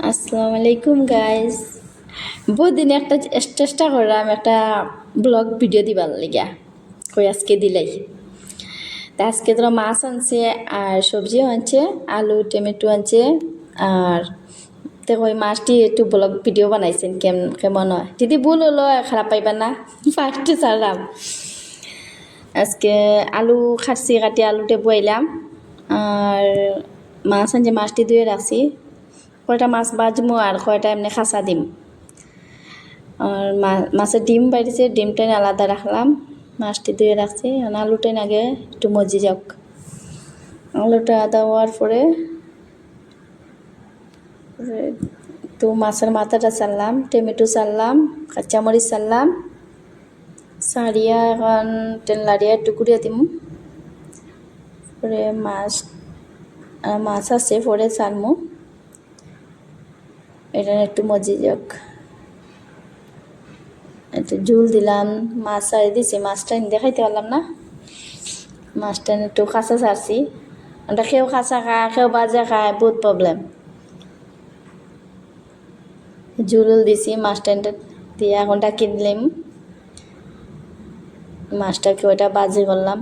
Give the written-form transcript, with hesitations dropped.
আসসালামু আলাইকুম গাইস। বহুদিন একটা চেষ্টা করলাম একটা ব্লগ ভিডিও দিবার লাগিয়া, কই আজকে দিলাই। তা আজকে তোরা মাছ আনছে আর সবজিও আনছে, আলু টমেটো আনছে। আর তো ওই মাছটি একটু ব্লগ ভিডিও বানাইছেন, কেমন হয় যদি ভুল হলো খারাপ পাইবা না। ফার্স্টে ছাড়লাম আজকে আলু কাটি আলুতে বইলাম। আর মাছ আনছে, মাছটি ধুয়ে রাখছি। কয়টা মাছ বাজমো আর কয়টা এমনি খাসা দিম। আর মাছের ডিম বাইরেছে, ডিমটাই আলাদা রাখলাম, মাছটি ধুয়ে রাখছি। আর আলুটাই আগে একটু মজি যাক। আলুটা আদা হওয়ার পরে একটু মাছের মাথাটা ছাড়লাম, টমেটো ছাড়লাম, কাঁচামরিচ ছাড়লাম, সারিয়া এখন তেল লাড়িয়া একটু কুড়িয়ে দিম। পরে মাছ আছে পরে ছাড়মু, এটা একটু মজি যাক। একটু ঝুল দিলাম, মাছ ছাড়ি দিছি, মাছটা দেখাইতে পারলাম না। মাছটা একটু কাঁচা ছাড়ছি, ওটা কেউ কাঁচা খায় কেউ বাজা খায়, বহুত প্রবলেম। ঝুল দিছি, মাছটা দিয়ে এখন ডাকি দিলাম, মাছটাকে ওটা বাজি করলাম।